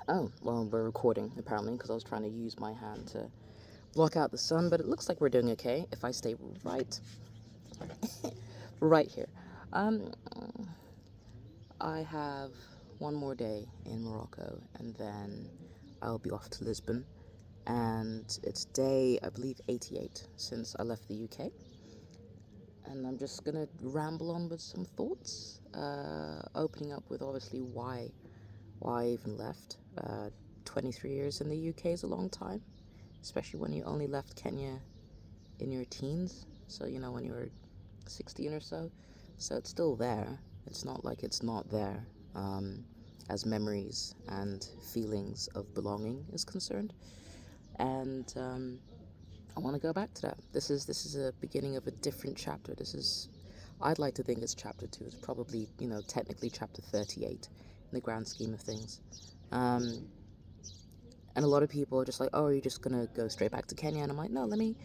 Oh, well, we're recording apparently because I was trying to use my hand to block out the sun, but it looks like we're doing okay if I stay right, right here. Um, I have one more day in Morocco, and then I'll be off to Lisbon. And it's day, I believe, 88 since I left the UK. And I'm just gonna ramble on with some thoughts, opening up with obviously why I even left. 23 years in the UK is a long time, especially when you only left Kenya in your teens. So, when you were 16 or so. So it's still there. It's not like it's not there, as memories and feelings of belonging is concerned. And I want to go back to that. This is a beginning of a different chapter. I'd like to think it's chapter 2. It's probably, technically chapter 38 in the grand scheme of things. Um, and a lot of people are just like, oh, are you just gonna go straight back to Kenya? And I'm like, no, let me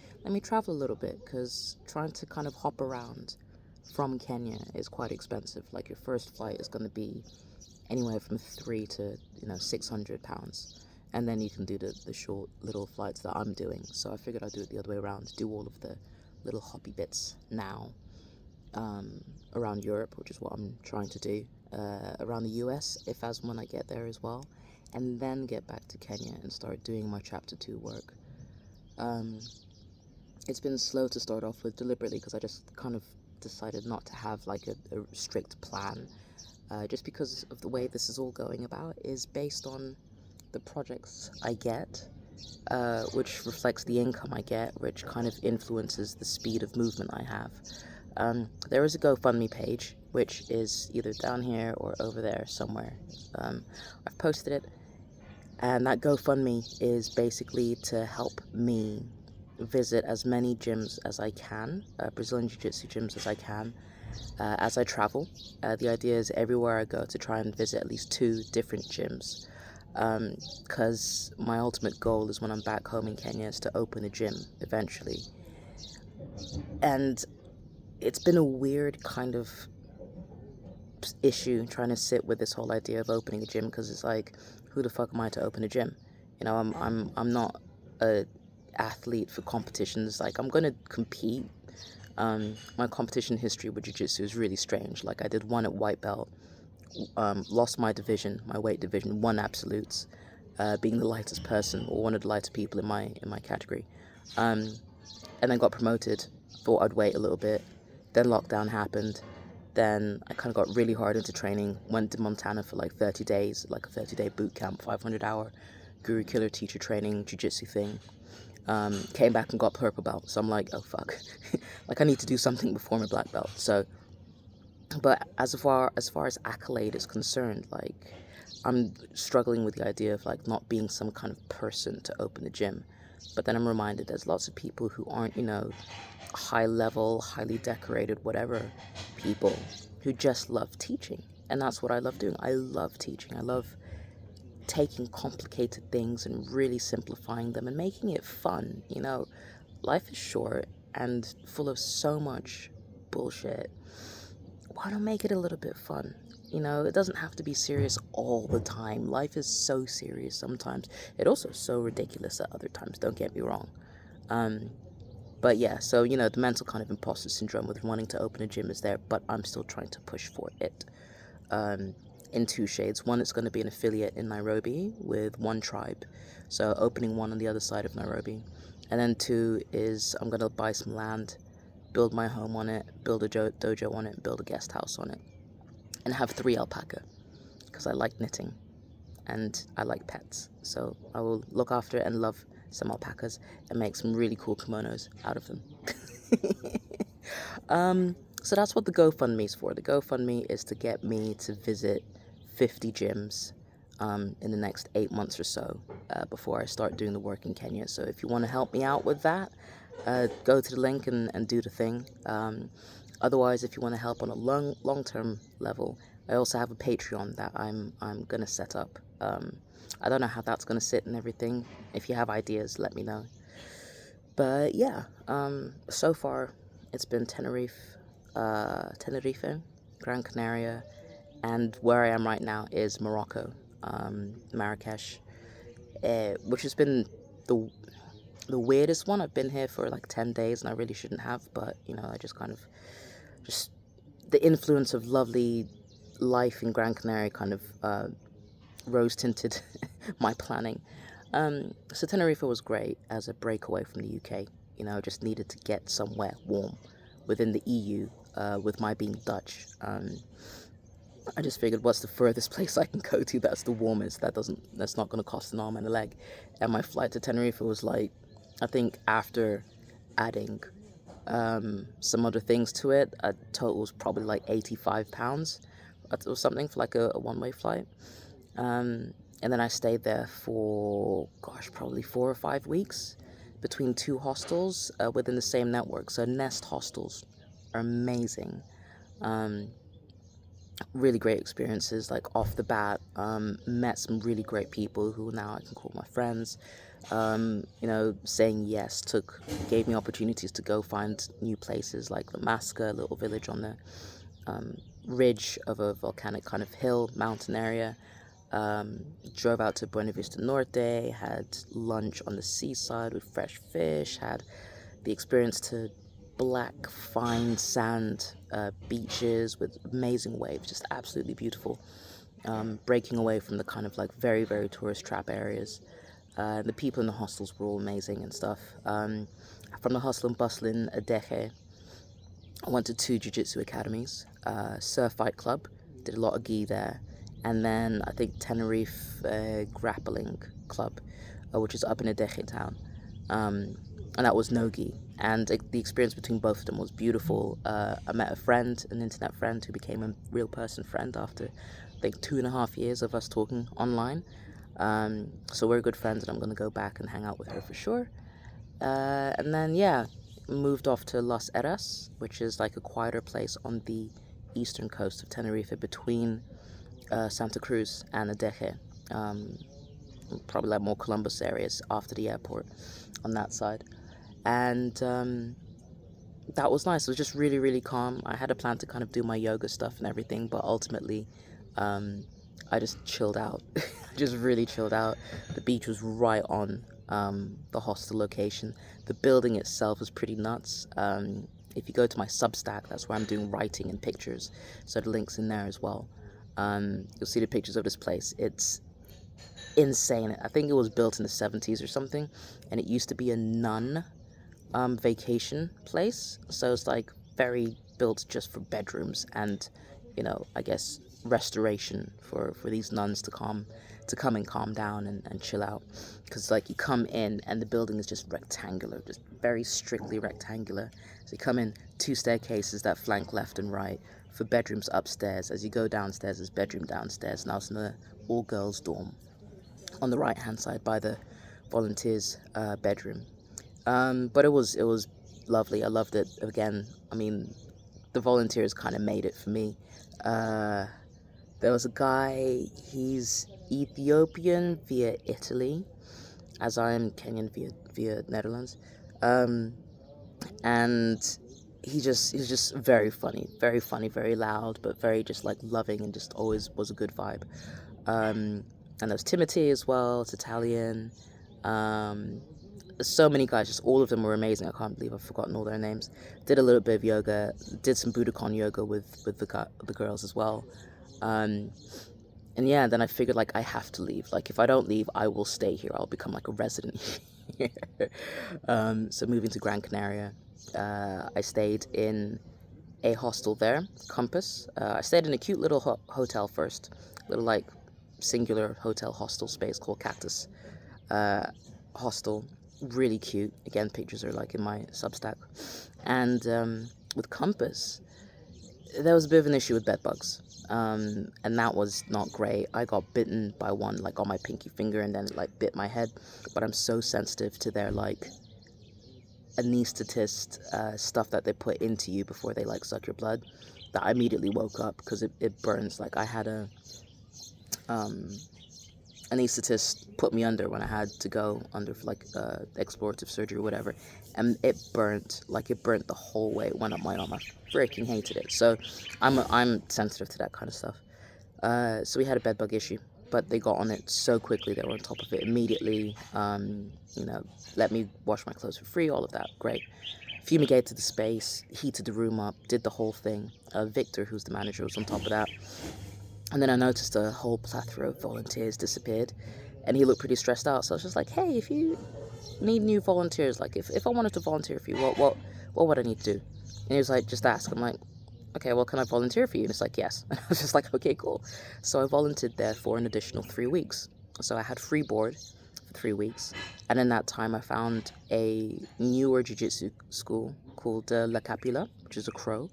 travel a little bit, because trying to kind of hop around from Kenya is quite expensive. Like, your first flight is going to be anywhere from 3 to £600, and then you can do the short little flights that I'm doing. So I figured I'd do it the other way around, do all of the little hoppy bits now, around Europe, which is what I'm trying to do, around the US, if as when I get there as well, and then get back to Kenya and start doing my chapter 2 work. Um, it's been slow to start off with, deliberately, because I just kind of decided not to have like a strict plan, just because of the way this is all going about is based on the projects I get, which reflects the income I get, which kind of influences the speed of movement I have. There is a GoFundMe page, which is either down here or over there somewhere. I've posted it, and that GoFundMe is basically to help me visit as many gyms as I can, Brazilian Jiu-Jitsu gyms as I can, as I travel. The idea is everywhere I go to try and visit at least 2 different gyms, because my ultimate goal is when I'm back home in Kenya is to open a gym eventually. And it's been a weird kind of issue trying to sit with this whole idea of opening a gym, because it's like, who the fuck am I to open a gym? I'm not a athlete for competitions. Like, I'm gonna compete. My competition history with jiu-jitsu is really strange. Like, I did one at white belt, lost my division, my weight division, won absolutes, being the lightest person, or one of the lighter people in my category, and then got promoted. Thought I'd wait a little bit, then lockdown happened. Then I kind of got really hard into training. Went to Montana for like 30 days, like a 30-day boot camp, 500-hour guru killer teacher training jiu-jitsu thing. Came back and got purple belt. So I'm like, oh fuck, like I need to do something before my black belt. So, but as far as accolade is concerned, like, I'm struggling with the idea of like not being some kind of person to open a gym. But then I'm reminded there's lots of people who aren't, high level, highly decorated, whatever people, who just love teaching. And that's what I love doing. I love teaching. I love taking complicated things and really simplifying them and making it fun. Life is short and full of so much bullshit. Why not make it a little bit fun? It doesn't have to be serious all the time. Life is so serious sometimes. It also is so ridiculous at other times, don't get me wrong. But yeah, so, the mental kind of imposter syndrome with wanting to open a gym is there, but I'm still trying to push for it, in 2 shades. One, it's going to be an affiliate in Nairobi with one tribe, so opening one on the other side of Nairobi. And then 2 is I'm going to buy some land, build my home on it, build a dojo on it, build a guest house on it, and have 3 alpaca, because I like knitting and I like pets. So I will look after and love some alpacas and make some really cool kimonos out of them. So that's what the GoFundMe is for. The GoFundMe is to get me to visit 50 gyms, in the next 8 months or so, before I start doing the work in Kenya. So if you want to help me out with that, go to the link and do the thing. Otherwise, if you want to help on a long-term level, I also have a Patreon that I'm gonna set up. I don't know how that's gonna sit and everything. If you have ideas, let me know. But yeah, so far it's been Tenerife, Gran Canaria, and where I am right now is Morocco. Marrakesh, which has been the the weirdest one. I've been here for like 10 days and I really shouldn't have, but you know, I just kind of just the influence of lovely life in Gran Canaria kind of rose tinted my planning. So Tenerife was great as a breakaway from the UK. You know, just needed to get somewhere warm within the EU. With my being Dutch, I just figured, what's the furthest place I can go to that's the warmest? That's not going to cost an arm and a leg. And my flight to Tenerife was like, I think after adding some other things to it, a total was probably like £85 or something for like a one-way flight. And then I stayed there for, gosh, probably 4 or 5 weeks between two hostels within the same network. So Nest hostels are amazing. Really great experiences, like off the bat. Met some really great people who now I can call my friends. You know, saying yes gave me opportunities to go find new places like Lamaska, a little village on the ridge of a volcanic kind of hill, mountain area. Drove out to Buena Vista Norte, had lunch on the seaside with fresh fish, had the experience to black, fine sand beaches with amazing waves, just absolutely beautiful. Breaking away from the kind of like very, very tourist trap areas. The people in the hostels were all amazing and stuff. From the hustle and bustle in Adeje, I went to 2 jiu-jitsu academies, Surf Fight Club, did a lot of gi there, and then I think Tenerife Grappling Club, which is up in Adeje town, and that was no gi. And the experience between both of them was beautiful. I met a friend, an internet friend, who became a real person friend after, I think, 2.5 years of us talking online. So we're good friends, and I'm going to go back and hang out with her for sure. And then, yeah, moved off to Las Eras, which is like a quieter place on the eastern coast of Tenerife between Santa Cruz and Adeje. Probably like more Columbus areas after the airport on that side. And that was nice. It was just really, really calm. I had a plan to kind of do my yoga stuff and everything, but ultimately I just chilled out. Just really chilled out. The beach was right on the hostel location. The building itself was pretty nuts. If you go to my Substack, that's where I'm doing writing and pictures, so the link's in there as well. You'll see the pictures of this place. It's insane. I think it was built in the 70s or something, and it used to be a nun vacation place, so it's like very built just for bedrooms and, you know, I guess restoration for these nuns to come and calm down and chill out, because like you come in and the building is just rectangular, just very strictly rectangular. So you come in 2 staircases that flank left and right for bedrooms upstairs. As you go downstairs, there's bedroom downstairs, and I was in the all girls dorm on the right hand side by the volunteers bedroom. But it was lovely. I loved it. Again, I mean, the volunteers kind of made it for me. There was a guy, he's Ethiopian via Italy, as I am Kenyan via Netherlands. And he's just very funny, very loud, but very just like loving, and just always was a good vibe. And there's Timothy as well. It's Italian. So many guys, just all of them were amazing. I can't believe I've forgotten all their names. Did a little bit of yoga, did some Budokan yoga with the girls as well. And yeah, then I figured like I have to leave. Like if I don't leave, I will stay here. I'll become like a resident here. So moving to Gran Canaria, I stayed in a hostel there, Compass. I stayed in a cute little hotel first, little like singular hotel hostel space called Cactus Hostel. Really cute. Again, pictures are like in my Substack. And with Compass, there was a bit of an issue with bed bugs. And that was not great. I got bitten by one like on my pinky finger, and then it like bit my head. But I'm so sensitive to their like anesthetist stuff that they put into you before they like suck your blood, that I immediately woke up because it burns. Like I had a anesthetist put me under when I had to go under for like explorative surgery or whatever, and it burnt the whole way. It went up my arm. I freaking hated it. So I'm sensitive to that kind of stuff. So we had a bed bug issue. but they got on it so quickly. They were on top of it immediately. You know, let me wash my clothes for free, all of that. Great. Fumigated the space, heated the room up, did the whole thing. Victor, who's the manager, was on top of that. And then I noticed a whole plethora of volunteers disappeared, and he looked pretty stressed out. So I was just like, hey, if you need new volunteers, like if I wanted to volunteer for you, what would I need to do? And he was like, just ask. I'm like, okay, well, can I volunteer for you? And it's like, yes. And I was just like, okay, cool. So I volunteered there for an additional 3 weeks. So I had free board for 3 weeks. And in that time, I found a newer jiu-jitsu school called La Capilla, which is a crow.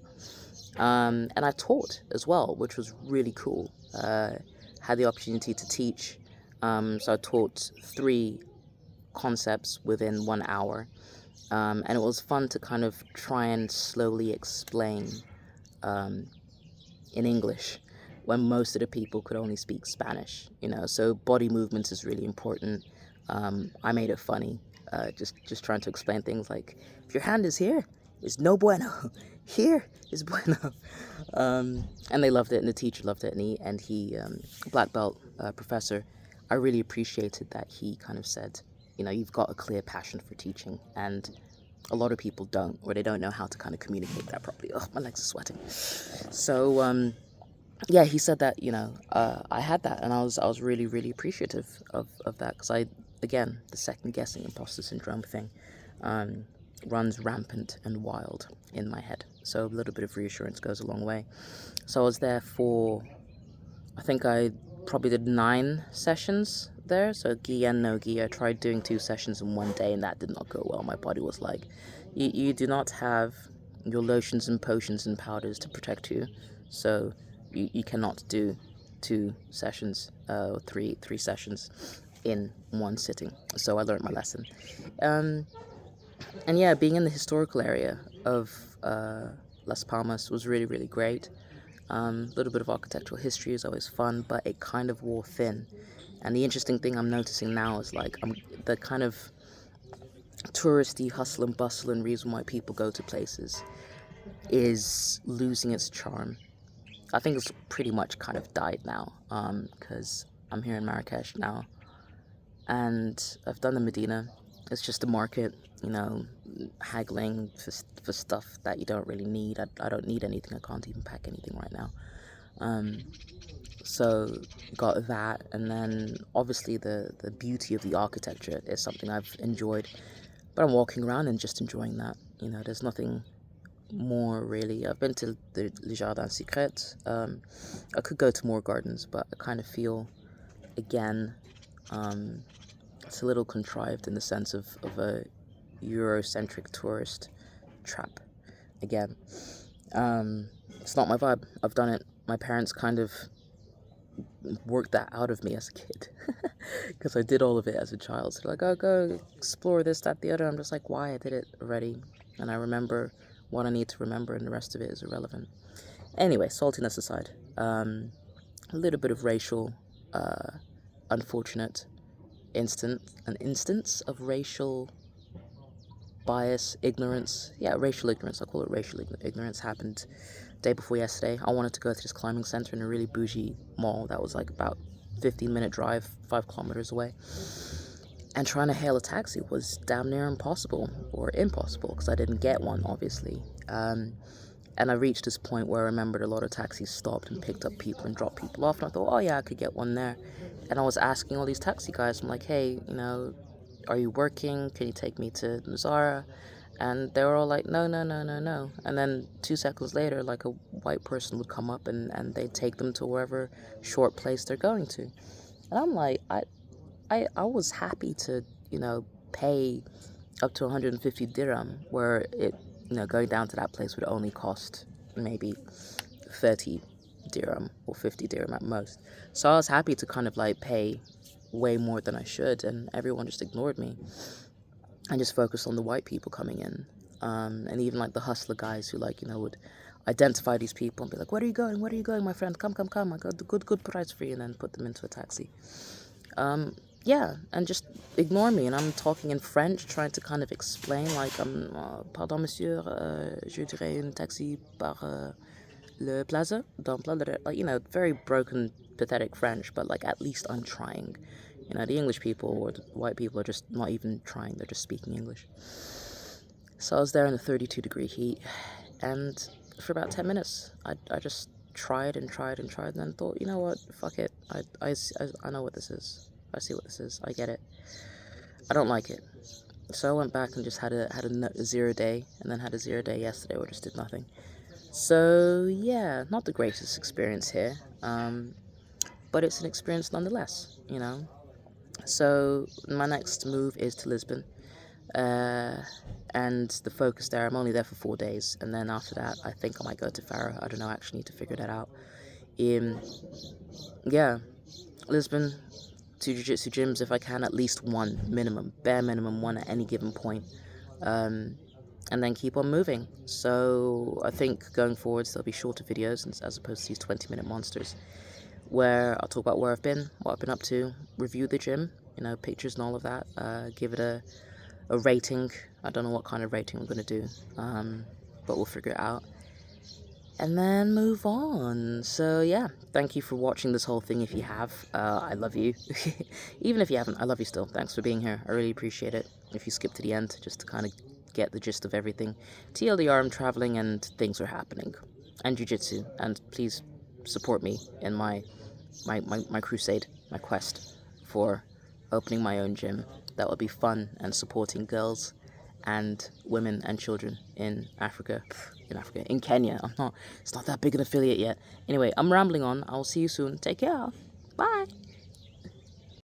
And I taught as well, which was really cool. Had the opportunity to teach. So I taught 3 concepts within 1 hour. And it was fun to kind of try and slowly explain in English when most of the people could only speak Spanish, you know. So body movements is really important. I made it funny, just trying to explain things like, if your hand is here, it's no bueno. Here is bueno. And they loved it, and the teacher loved it, and he black belt professor. I really appreciated that he kind of said, you know, you've got a clear passion for teaching, and a lot of people don't, or they don't know how to kind of communicate that properly. Oh, my legs are sweating. So yeah, he said that, you know, I had that, and I was really, really appreciative of that, because again, the second guessing imposter syndrome thing runs rampant and wild in my head. So a little bit of reassurance goes a long way. So I was there for, I think I probably did 9 sessions there. So gi and no gi. I tried doing 2 sessions in one day, and that did not go well. My body was like, you do not have your lotions and potions and powders to protect you, so you cannot do 2 sessions, 3 sessions in one sitting. So I learned my lesson. And yeah, being in the historical area of Las Palmas was really, really great. A little bit of architectural history is always fun, but it kind of wore thin. And the interesting thing I'm noticing now is like the kind of touristy hustle and bustle and reason why people go to places is losing its charm. I think it's pretty much kind of died now, because I'm here in Marrakesh now, and I've done the Medina. It's just a market, you know, haggling for stuff that you don't really need. I don't need anything. I can't even pack anything right now. So got that, and then obviously the beauty of the architecture is something I've enjoyed. But I'm walking around and just enjoying that. You know, there's nothing more really. I've been to the Le Jardin Secret. I could go to more gardens, but I kind of feel, again, it's a little contrived in the sense of a Eurocentric tourist trap. Again, it's not my vibe. I've done it. My parents kind of worked that out of me as a kid, because I did all of it as a child. So they're like, oh, go explore this, that, the other. I'm just like, why? I did it already, and I remember what I need to remember, and the rest of it is irrelevant. Anyway, saltiness aside, a little bit of racial, unfortunate an instance of racial bias, ignorance. Yeah, racial ignorance. I'll call it racial ignorance. Happened day before yesterday. I wanted to go to this climbing center in a really bougie mall that was like about 15-minute drive, 5 kilometers away. And trying to hail a taxi was damn near impossible, or impossible, because I didn't get one, obviously. And I reached this point where I remembered a lot of taxis stopped and picked up people and dropped people off. And I thought, oh yeah, I could get one there. And I was asking all these taxi guys, I'm like, hey, you know, are you working? Can you take me to Zara? And they were all like, no. And then 2 seconds later, like a white person would come up and they'd take them to wherever short place they're going to. And I'm like, I was happy to, you know, pay up to 150 dirham, where it, you know, going down to that place would only cost maybe 30 dirham or 50 dirham at most. So I was happy to kind of like pay way more than I should, and everyone just ignored me and just focused on the white people coming in. And even like the hustler guys who, like, you know, would identify these people and be like, where are you going, my friend, come, I got the good price for you, and then put them into a taxi. Yeah, and just ignore me, and I'm talking in French, trying to kind of explain, like, pardon monsieur, je dirais un taxi par le plaza, like, you know, very broken pathetic French, but like at least I'm trying. You know, the English people or the white people are just not even trying, they're just speaking English. So I was there in the 32-degree heat, and for about 10 minutes, I just tried and tried and tried, and then thought, you know what, fuck it, I know what this is. I see what this is, I get it. I don't like it. So I went back and just had a 0 day, and then had a 0 day yesterday where I just did nothing. So yeah, not the greatest experience here, but it's an experience nonetheless, you know. So my next move is to Lisbon, and the focus there, I'm only there for 4 days, and then after that I think I might go to Faro. I don't know, I actually need to figure that out. Yeah, Lisbon, 2 jiu-jitsu gyms if I can, at least one minimum, bare minimum one at any given point, and then keep on moving. So I think going forwards there'll be shorter videos as opposed to these 20-minute monsters, where I'll talk about where I've been, what I've been up to, review the gym, you know, pictures and all of that, give it a rating. I don't know what kind of rating I'm going to do, but we'll figure it out. And then move on. So yeah, thank you for watching this whole thing. If you have, I love you. Even if you haven't, I love you still. Thanks for being here. I really appreciate it. If you skip to the end, just to kind of get the gist of everything. TLDR, I'm traveling and things are happening. And jiu-jitsu. And please support me in my crusade, my quest for opening my own gym. That will be fun and supporting girls and women and children in Kenya. It's not that big an affiliate yet. Anyway, I'm rambling on. I'll see you soon. Take care. Bye.